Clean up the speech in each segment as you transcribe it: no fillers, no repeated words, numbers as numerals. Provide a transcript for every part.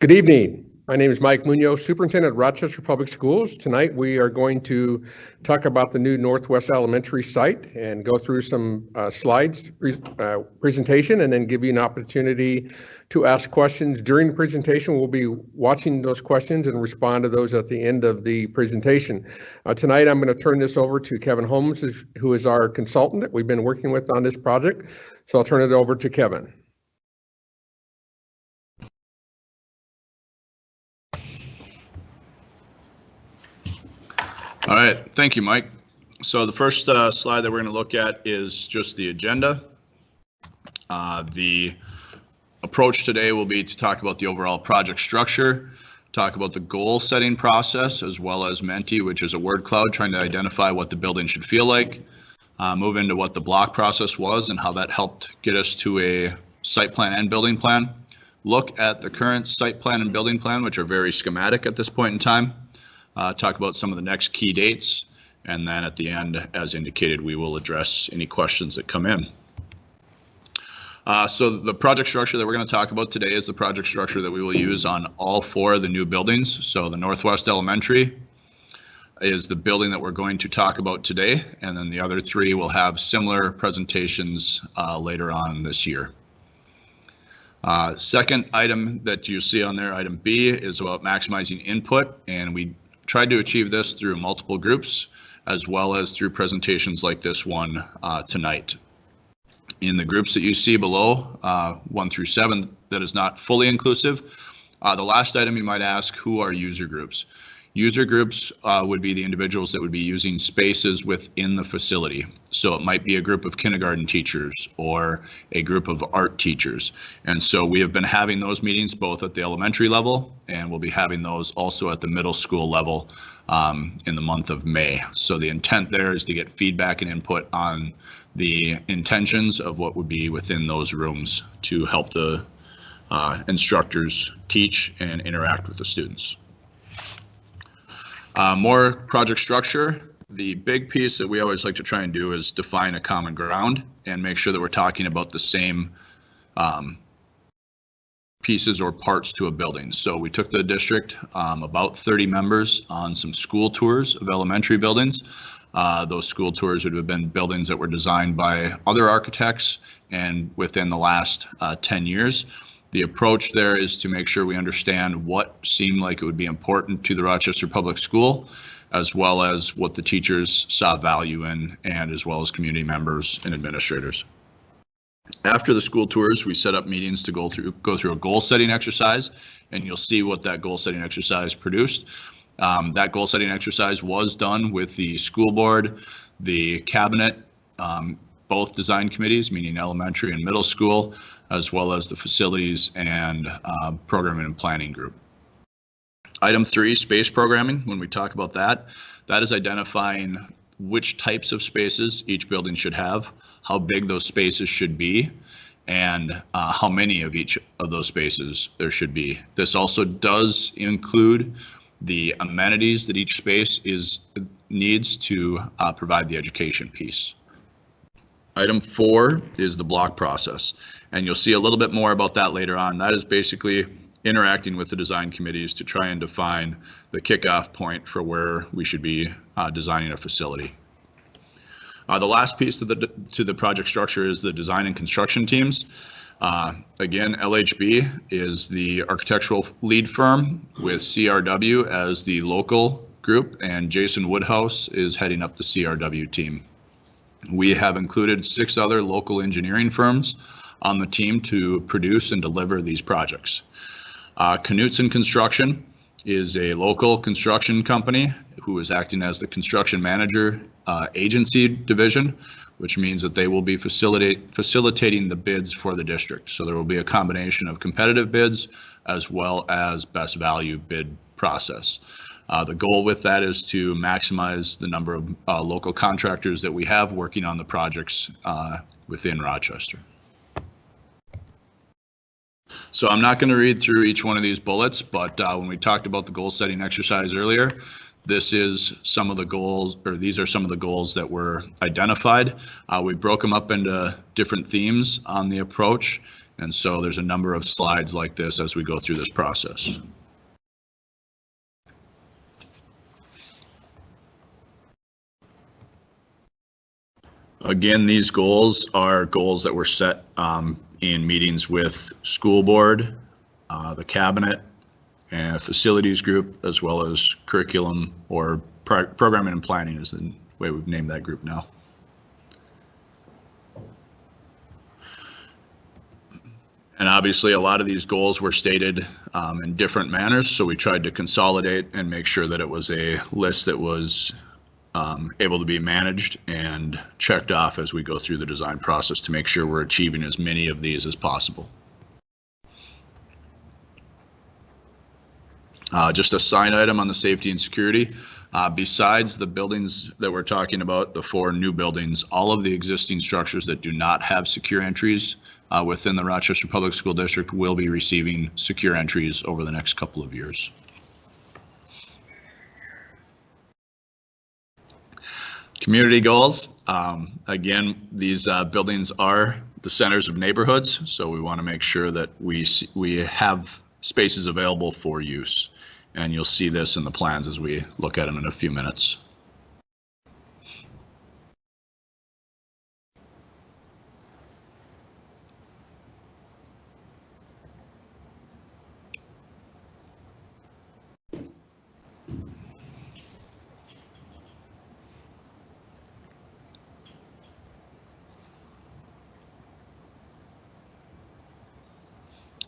Good evening. My name is Mike Munoz, Superintendent of Rochester Public Schools. Tonight we are going to talk about the new Northwest Elementary site and go through some slides presentation, and then give you an opportunity to ask questions during the presentation. We'll be watching those questions and respond to those at the end of the presentation. Tonight I'm going to turn this over to Kevin Holmes, who is our consultant that we've been working with on this project. So I'll turn it over to Kevin. All right, thank you, Mike. So the first slide that we're going to look at is just the agenda. The approach today will be to talk about the overall project structure, talk about the goal setting process, as well as Menti, which is a word cloud trying to identify what the building should feel like, move into what the block process was and how that helped get us to a site plan and building plan, look at the current site plan and building plan, which are very schematic at this point in time, talk about some of the next key dates, and then at the end, as indicated, we will address any questions that come in. So the project structure that we're going to talk about today is the project structure that we will use on all four of the new buildings. So the Northwest Elementary is the building that we're going to talk about today, and then the other three will have similar presentations later on this year. Second item that you see on there, item B, is about maximizing input, and we tried to achieve this through multiple groups as well as through presentations like this one tonight. In the groups that you see below, 1 through 7, that is not fully inclusive. The last item you might ask, who are user groups? User groups would be the individuals that would be using spaces within the facility. So it might be a group of kindergarten teachers or a group of art teachers. And so we have been having those meetings both at the elementary level, and we'll be having those also at the middle school level in the month of May. So the intent there is to get feedback and input on the intentions of what would be within those rooms to help the instructors teach and interact with the students. More project structure. The big piece that we always like to try and do is define a common ground and make sure that we're talking about the same pieces or parts to a building. So we took the district, about 30 members, on some school tours of elementary buildings. Those school tours would have been buildings that were designed by other architects and within the last 10 years. The approach there is to make sure we understand what seemed like it would be important to the Rochester Public School, as well as what the teachers saw value in, and as well as community members and administrators. After the school tours, we set up meetings to go through a goal setting exercise, and you'll see what that goal setting exercise produced. That goal setting exercise was done with the school board, the cabinet, both design committees, meaning elementary and middle school, as well as the facilities and programming and planning group. Item 3, space programming. When we talk about that, that is identifying which types of spaces each building should have, how big those spaces should be, and how many of each of those spaces there should be. This also does include the amenities that each space needs to provide the education piece. Item 4 is the block process, and you'll see a little bit more about that later on. That is basically interacting with the design committees to try and define the kickoff point for where we should be designing a facility. The last piece to the project structure is the design and construction teams. Again, LHB is the architectural lead firm with CRW as the local group, and Jason Woodhouse is heading up the CRW team. We have included 6 other local engineering firms on the team to produce and deliver these projects. Knutson Construction is a local construction company who is acting as the construction manager agency division, which means that they will be facilitating the bids for the district. So there will be a combination of competitive bids as well as best value bid process. The goal with that is to maximize the number of local contractors that we have working on the projects within Rochester. So I'm not going to read through each one of these bullets, but when we talked about the goal setting exercise earlier, this is some of the goals, or these are some of the goals that were identified. We broke them up into different themes on the approach, And so there's a number of slides like this as we go through this process. Again, these goals are goals that were set in meetings with school board, the cabinet, and facilities group, as well as curriculum or programming and planning is the way we've named that group now. And obviously a lot of these goals were stated in different manners, so we tried to consolidate and make sure that it was a list that was able to be managed and checked off as we go through the design process to make sure we're achieving as many of these as possible. Just a side item on the safety and security. Besides the buildings that we're talking about, the 4 new buildings, all of the existing structures that do not have secure entries within the Rochester Public School District will be receiving secure entries over the next couple of years. Community goals. Again, these buildings are the centers of neighborhoods, so we want to make sure that we have spaces available for use. And you'll see this in the plans as we look at them in a few minutes.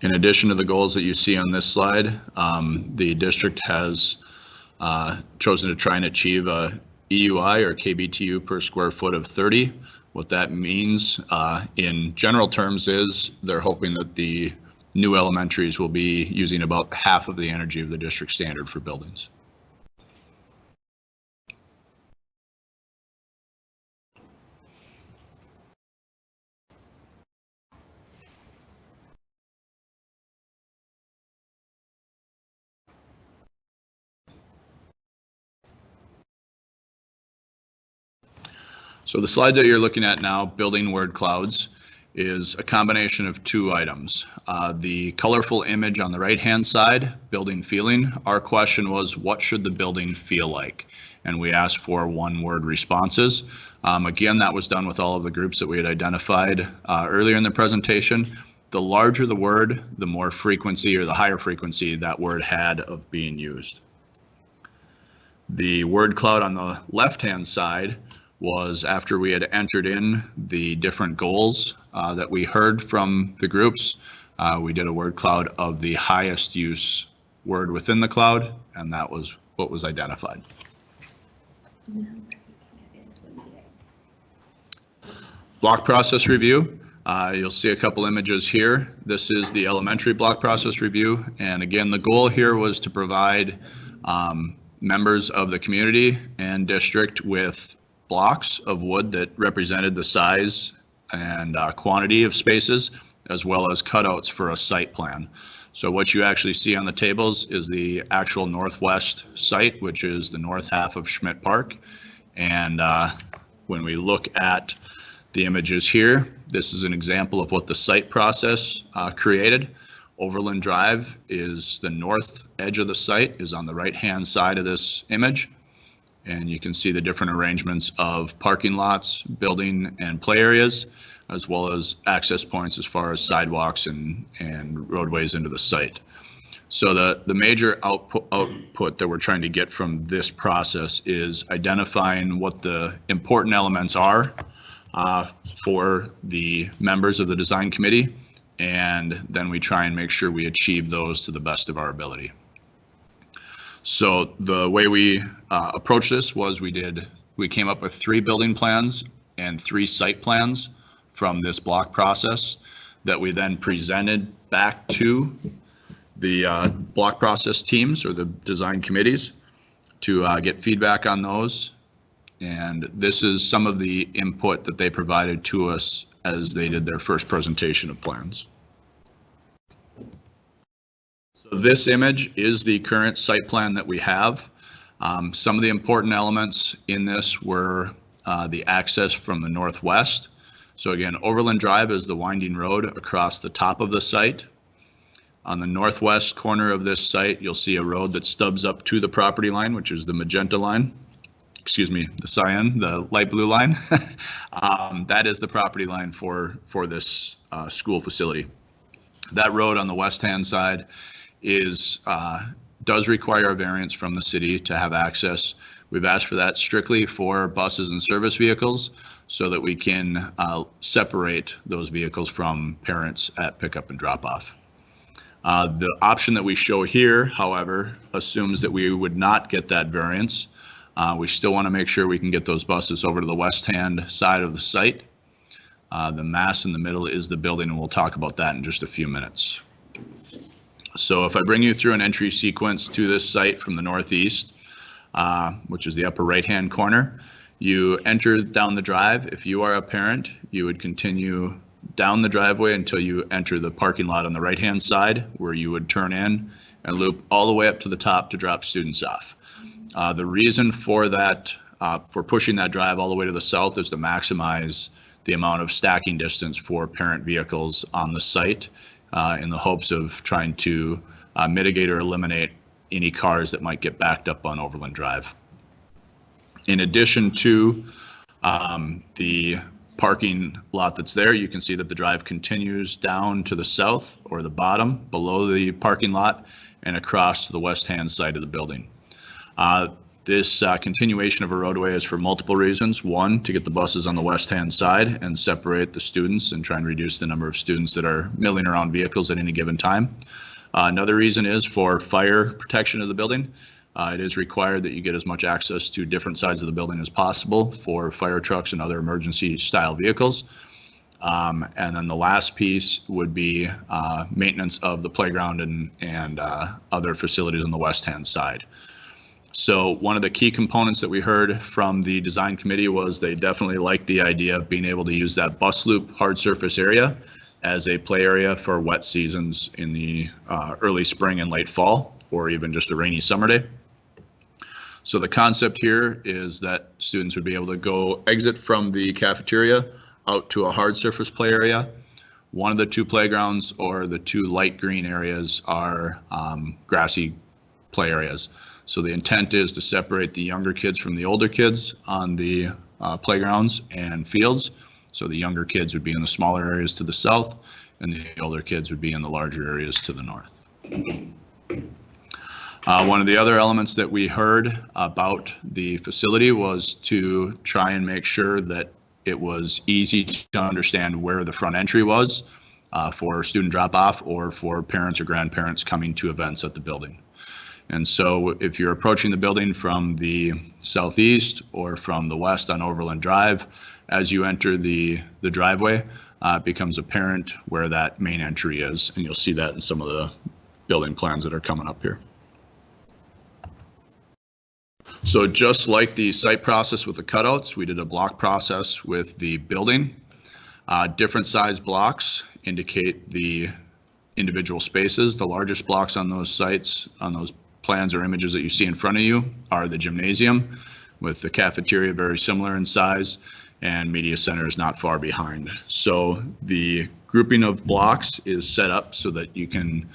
In addition to the goals that you see on this slide, the district has chosen to try and achieve a EUI or KBTU per square foot of 30. What that means in general terms is they're hoping that the new elementaries will be using about half of the energy of the district standard for buildings. So the slide that you're looking at now, building word clouds, is a combination of 2 items. The colorful image on the right-hand side, building feeling. Our question was, what should the building feel like? And we asked for 1-word responses. Again, that was done with all of the groups that we had identified earlier in the presentation. The larger the word, the more frequency or the higher frequency that word had of being used. The word cloud on the left-hand side was after we had entered in the different goals that we heard from the groups. We did a word cloud of the highest use word within the cloud, and that was what was identified. Block process review. You'll see a couple images here. This is the elementary block process review. And again, the goal here was to provide members of the community and district with blocks of wood that represented the size and quantity of spaces, as well as cutouts for a site plan. So what you actually see on the tables is the actual northwest site, which is the north half of Schmidt Park. And when we look at the images here, this is an example of what the site process created. Overland Drive is the north edge of the site, is on the right-hand side of this image. And you can see the different arrangements of parking lots, building and play areas, as well as access points as far as sidewalks and roadways into the site. So the major output that we're trying to get from this process is identifying what the important elements are for the members of the design committee, and then we try and make sure we achieve those to the best of our ability. So the way we approached this was we came up with 3 building plans and 3 site plans from this block process that we then presented back to the block process teams or the design committees to get feedback on those. And this is some of the input that they provided to us as they did their first presentation of plans. This image is the current site plan that we have. Some of the important elements in this were the access from the northwest. So again, Overland Drive is the winding road across the top of the site. On the northwest corner of this site, you'll see a road that stubs up to the property line, which is the magenta line. Excuse me, the cyan, the light blue line. That is the property line for this school facility. That road on the west-hand side does require a variance from the city to have access. We've asked for that strictly for buses and service vehicles so that we can separate those vehicles from parents at pickup and drop off. The option that we show here, however, assumes that we would not get that variance. We still want to make sure we can get those buses over to the west-hand side of the site. The mass in the middle is the building, and we'll talk about that in just a few minutes. So if I bring you through an entry sequence to this site from the northeast, which is the upper right-hand corner, you enter down the drive. If you are a parent, you would continue down the driveway until you enter the parking lot on the right-hand side, where you would turn in and loop all the way up to the top to drop students off. The reason for that, for pushing that drive all the way to the south, is to maximize the amount of stacking distance for parent vehicles on the site, in the hopes of trying to mitigate or eliminate any cars that might get backed up on Overland Drive. In addition to the parking lot that's there, you can see that the drive continues down to the south, or the bottom below the parking lot, and across to the west-hand side of the building. This continuation of a roadway is for multiple reasons. One, to get the buses on the west-hand side and separate the students and try and reduce the number of students that are milling around vehicles at any given time. Another reason is for fire protection of the building. It is required that you get as much access to different sides of the building as possible for fire trucks and other emergency style vehicles. And then the last piece would be maintenance of the playground and other facilities on the west-hand side. So one of the key components that we heard from the design committee was they definitely like the idea of being able to use that bus loop hard surface area as a play area for wet seasons in the early spring and late fall, or even just a rainy summer day. So the concept here is that students would be able to exit from the cafeteria out to a hard surface play area. One of the two playgrounds, or the two light green areas, are grassy play areas. So the intent is to separate the younger kids from the older kids on the playgrounds and fields. So the younger kids would be in the smaller areas to the south, and the older kids would be in the larger areas to the north. One of the other elements that we heard about the facility was to try and make sure that it was easy to understand where the front entry was for student drop-off or for parents or grandparents coming to events at the building. And so if you're approaching the building from the southeast or from the west on Overland Drive, as you enter the driveway, it becomes apparent where that main entry is, and you'll see that in some of the building plans that are coming up here. So just like the site process with the cutouts, we did a block process with the building. Different size blocks indicate the individual spaces. The largest blocks on those sites, on those plans or images that you see in front of you, are the gymnasium, with the cafeteria very similar in size, and media center is not far behind. So the grouping of blocks is set up so that you can,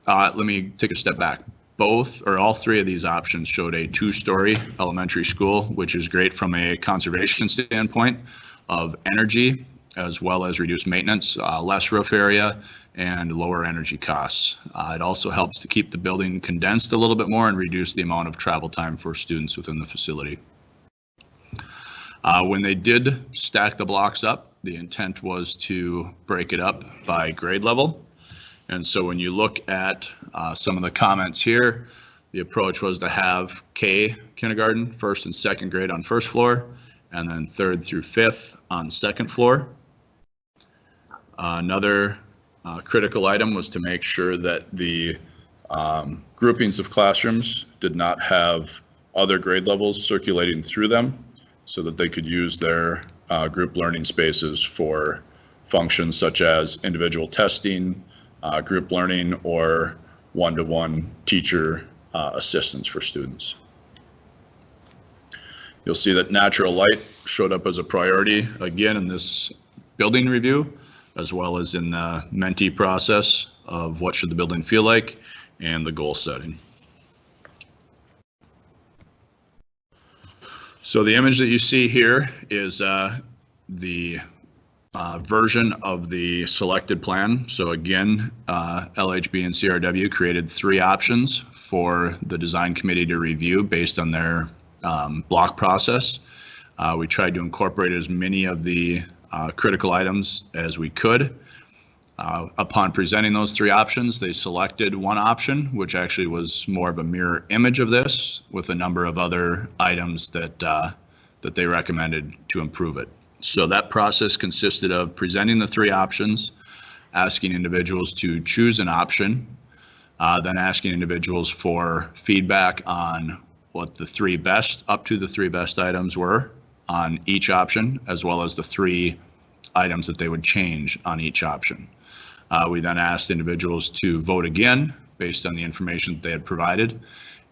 let me take a step back. Both, or all three of these options showed a 2-story elementary school, which is great from a conservation standpoint of energy, as well as reduced maintenance, less roof area, and lower energy costs. It also helps to keep the building condensed a little bit more and reduce the amount of travel time for students within the facility. When they did stack the blocks up, the intent was to break it up by grade level. And so when you look at some of the comments here, the approach was to have K kindergarten, first and second grade on first floor, and then third through fifth on second floor. Another critical item was to make sure that the groupings of classrooms did not have other grade levels circulating through them, so that they could use their group learning spaces for functions such as individual testing, group learning, or one-to-one teacher assistance for students. You'll see that natural light showed up as a priority again in this building review, as well as in the mentee process of what should the building feel like and the goal setting. So the image that you see here is the version of the selected plan. So again, LHB and CRW created 3 options for the design committee to review based on their block process. We tried to incorporate as many of the critical items as we could. Upon presenting those 3 options, they selected one option, which actually was more of a mirror image of this, with a number of other items that that they recommended to improve it. So that process consisted of presenting the 3 options, asking individuals to choose an option, then asking individuals for feedback on what the 3 best, up to the 3 best items were on each option, as well as the 3 items that they would change on each option. We then asked individuals to vote again based on the information that they had provided,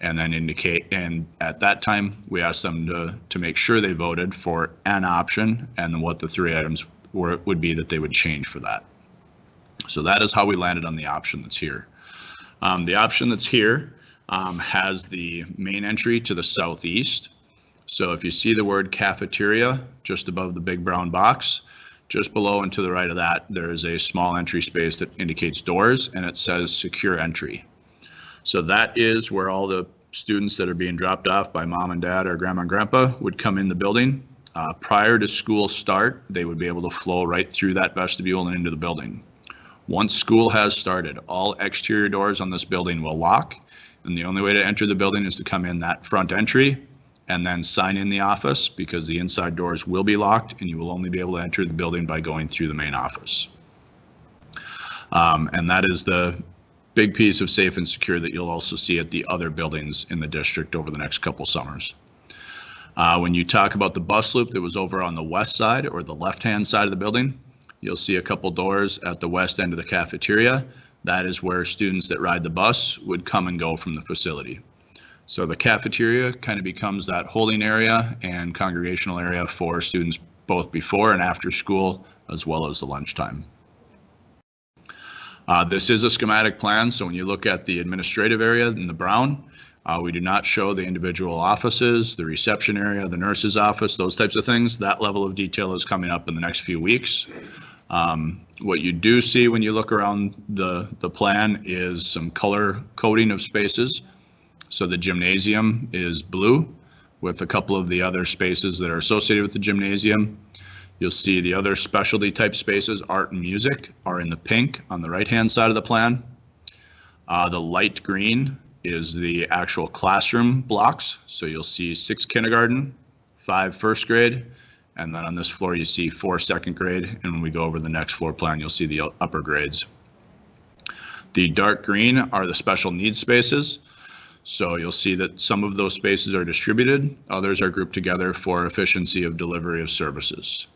and then indicate, and at that time, we asked them to make sure they voted for an option and then what the 3 items would be that they would change for that. So that is how we landed on the option that's here. The option that's here has the main entry to the southeast. So if you see the word cafeteria just above the big brown box, just below and to the right of that, there is a small entry space that indicates doors, and it says secure entry. So that is where all the students that are being dropped off by mom and dad or grandma and grandpa would come in the building. Prior to school start, they would be able to flow right through that vestibule and into the building. Once school has started, all exterior doors on this building will lock, and the only way to enter the building is to come in that front entry and then sign in the office, because the inside doors will be locked and you will only be able to enter the building by going through the main office. And that is the big piece of safe and secure that you'll also see at the other buildings in the district over the next couple summers. When you talk about the bus loop that was over on the west side or the left-hand side of the building, you'll see a couple doors at the west end of the cafeteria. That is where students that ride the bus would come and go from the facility. So the cafeteria kind of becomes that holding area and congregational area for students both before and after school, as well as the lunchtime. This is a schematic plan, so when you look at the administrative area in the brown, we do not show the individual offices, the reception area, the nurse's office, those types of things. That level of detail is coming up in the next few weeks. What you do see when you look around the plan is some color coding of spaces. So the gymnasium is blue with a couple of the other spaces that are associated with the gymnasium. You'll see the other specialty type spaces, art and music, are in the pink on the right-hand side of the plan. The light green is the actual classroom blocks. So you'll see 6 kindergarten, 5 first grade, and then on this floor you see 4 second grade. And when we go over the next floor plan, you'll see the upper grades. The dark green are the special needs spaces. So you'll see that some of those spaces are distributed, others are grouped together for efficiency of delivery of services.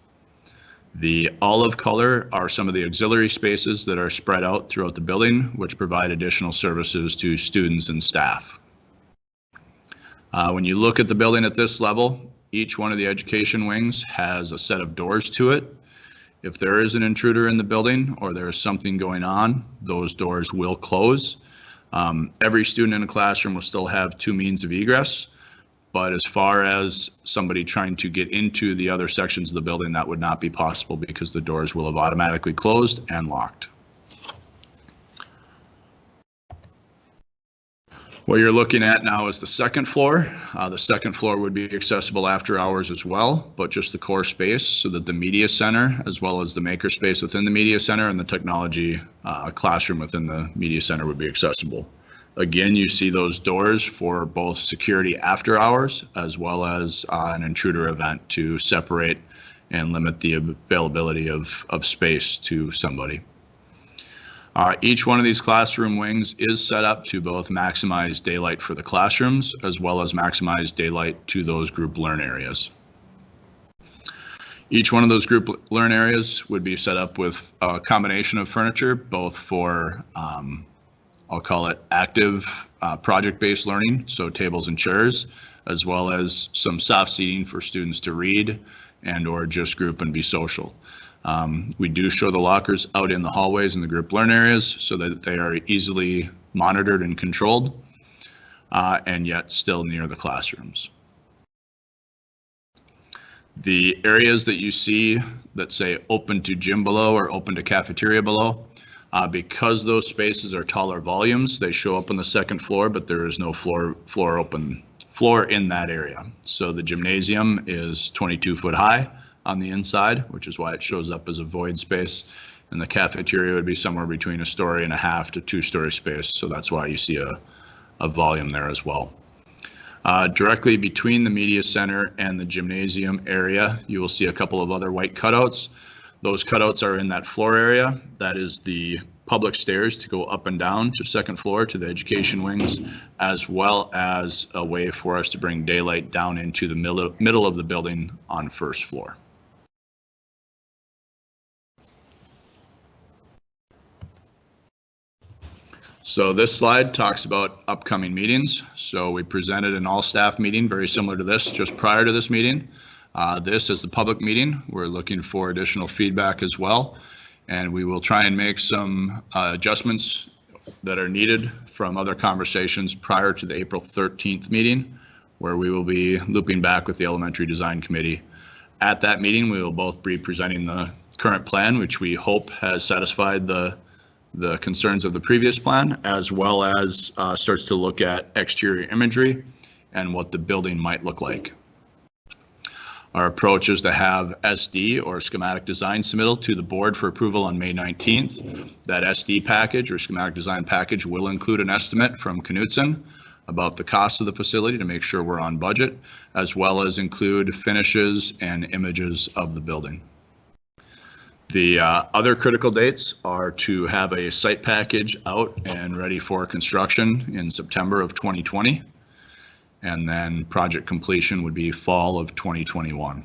The olive color are some of the auxiliary spaces that are spread out throughout the building, which provide additional services to students and staff. When you look at the building at this level, each one of the education wings has a set of doors to it. If there is an intruder in the building or there is something going on, those doors will close. Every student in a classroom will still have 2 means of egress, but as far as somebody trying to get into the other sections of the building, that would not be possible because the doors will have automatically closed and locked. What you're looking at now is the second floor. The second floor would be accessible after hours as well, but just the core space, so that the media center, as well as the maker space within the media center and the technology classroom within the media center, would be accessible. Again, you see those doors for both security after hours, as well as an intruder event to separate and limit the availability of space to somebody. Each one of these classroom wings is set up to both maximize daylight for the classrooms, as well as maximize daylight to those group learn areas. Each one of those group learn areas would be set up with a combination of furniture, both for, I'll call it active project-based learning, so tables and chairs, as well as some soft seating for students to read and or just group and be social. We do show the lockers out in the hallways and the group learn areas so that they are easily monitored and controlled, and yet still near the classrooms. The areas that you see that say open to gym below or open to cafeteria below, because those spaces are taller volumes, they show up on the second floor, but there is no floor in that area. So the gymnasium is 22 foot high on the inside, which is why it shows up as a void space. And the cafeteria would be somewhere between 1.5 story to 2-story space. So that's why you see a volume there as well. Directly between the media center and the gymnasium area, you will see a couple of other white cutouts. Those cutouts are in that floor area. That is the public stairs to go up and down to second floor to the education wings, as well as a way for us to bring daylight down into the middle of the building on first floor. So this slide talks about upcoming meetings. So we presented an all-staff meeting very similar to this just prior to this meeting. This is the public meeting. We're looking for additional feedback as well. And we will try and make some adjustments that are needed from other conversations prior to the April 13th meeting, where we will be looping back with the Elementary Design Committee. At that meeting, we will both be presenting the current plan, which we hope has satisfied the concerns of the previous plan, as well as starts to look at exterior imagery and what the building might look like. Our approach is to have SD or schematic design submittal to the board for approval on May 19th. That SD package or schematic design package will include an estimate from Knutson about the cost of the facility to make sure we're on budget, as well as include finishes and images of the building. The other critical dates are to have a site package out and ready for construction in September of 2020. And then project completion would be fall of 2021.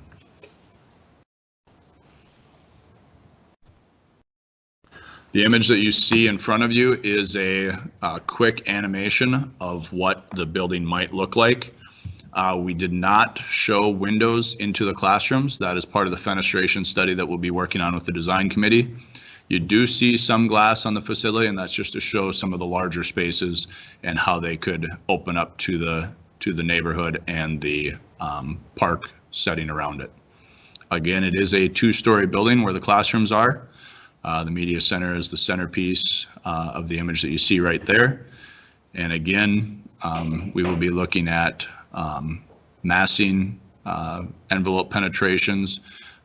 The image that you see in front of you is a quick animation of what the building might look like. We did not show windows into the classrooms. That is part of the fenestration study that we'll be working on with the design committee. You do see some glass on the facility, and that's just to show some of the larger spaces and how they could open up to the neighborhood and the park setting around it. Again, it is a 2-story building where the classrooms are. The media center is the centerpiece of the image that you see right there. And again, we will be looking at massing envelope penetrations,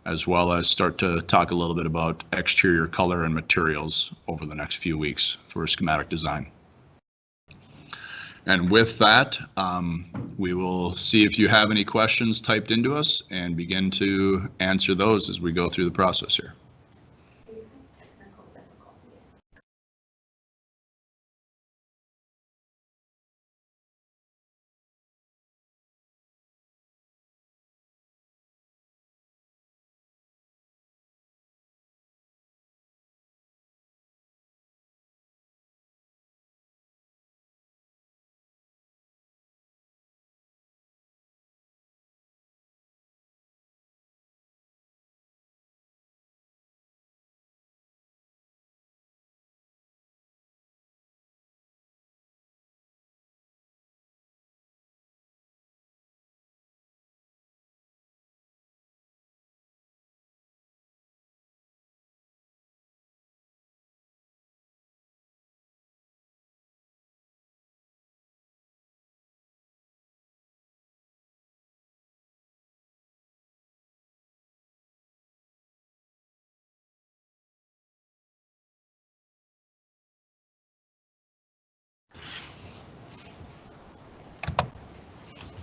as well as start to talk a little bit about exterior color and materials over the next few weeks for schematic design. And with that, we will see if you have any questions typed into us and begin to answer those as we go through the process here.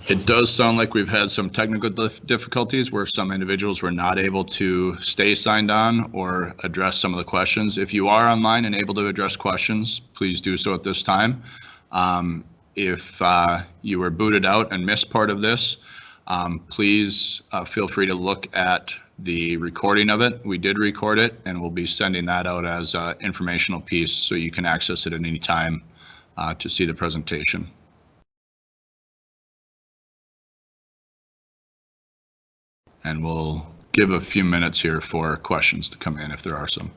It does sound like we've had some technical difficulties where some individuals were not able to stay signed on or address some of the questions. If you are online and able to address questions, please do so at this time. If you were booted out and missed part of this, please feel free to look at the recording of it. We did record it, and we'll be sending that out as an informational piece so you can access it at any time to see the presentation. And we'll give a few minutes here for questions to come in if there are some.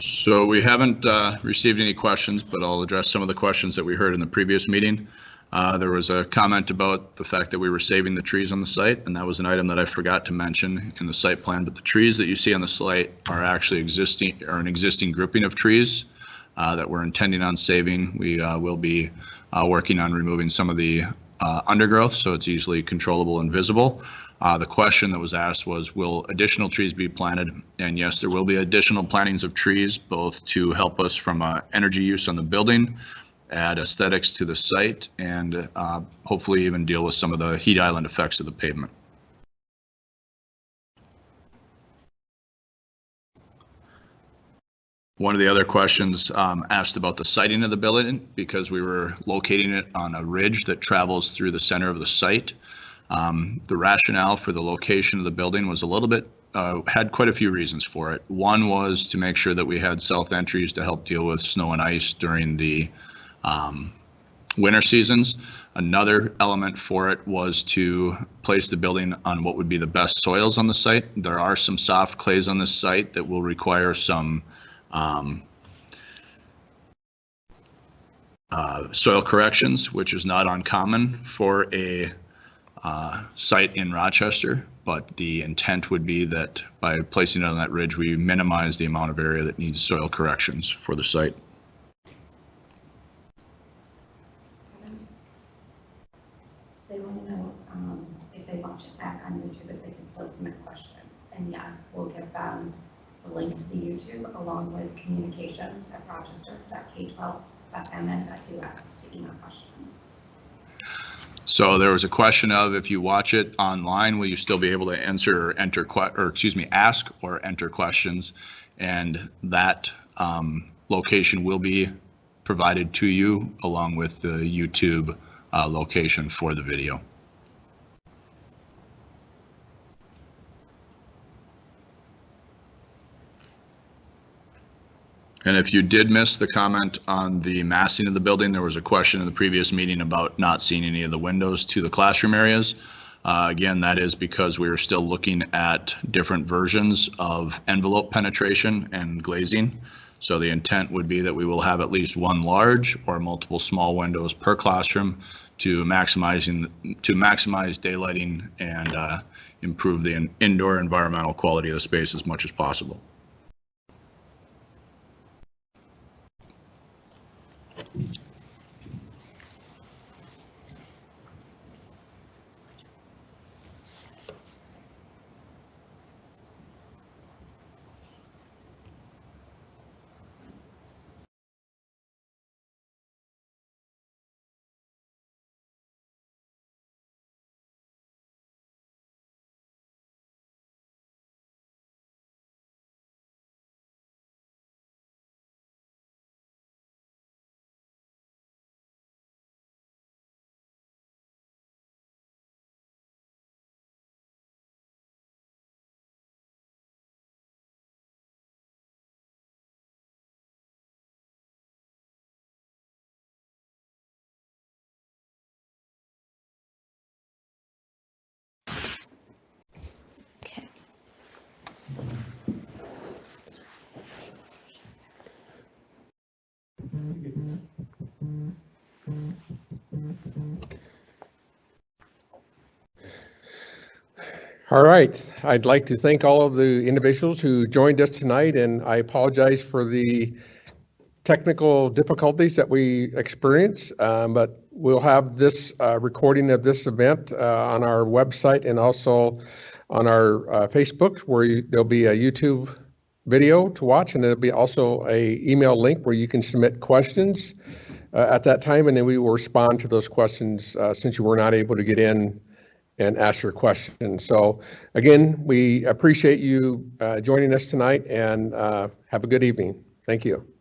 So we haven't received any questions, but I'll address some of the questions that we heard in the previous meeting. There was a comment about the fact that we were saving the trees on the site, and that was an item that I forgot to mention in the site plan. But the trees that you see on the site are actually an existing grouping of trees that we're intending on saving. We will be working on removing some of the undergrowth so it's easily controllable and visible. The question that was asked was, will additional trees be planted? And yes, there will be additional plantings of trees, both to help us from energy use on the building, add aesthetics to the site, and hopefully even deal with some of the heat island effects of the pavement. One of the other questions asked about the siting of the building, because we were locating it on a ridge that travels through the center of the site. The rationale for the location of the building was a little bit, had quite a few reasons for it. One was to make sure that we had south entries to help deal with snow and ice during the winter seasons. Another element for it was to place the building on what would be the best soils on the site. There are some soft clays on this site that will require some soil corrections, which is not uncommon for a site in Rochester, but the intent would be that by placing it on that ridge, we minimize the amount of area that needs soil corrections for the site. They want to know if they watch it back on YouTube, if they can still submit questions. And yes, we'll give them the link to the YouTube along with communications@rochester.k12.mn.us to email questions. So there was a question of, if you watch it online, will you still be able to answer or ask or enter questions? And that location will be provided to you along with the YouTube location for the video. And if you did miss the comment on the massing of the building, there was a question in the previous meeting about not seeing any of the windows to the classroom areas. Again, that is because we are still looking at different versions of envelope penetration and glazing. So the intent would be that we will have at least one large or multiple small windows per classroom to maximize daylighting and improve the indoor environmental quality of the space as much as possible. All right. I'd like to thank all of the individuals who joined us tonight, and I apologize for the technical difficulties that we experienced, but we'll have this recording of this event on our website and also on our Facebook, where there'll be a YouTube video to watch, and there'll be also a email link where you can submit questions at that time, and then we will respond to those questions since you were not able to get in and ask your question. So again, we appreciate you joining us tonight, and have a good evening. Thank you.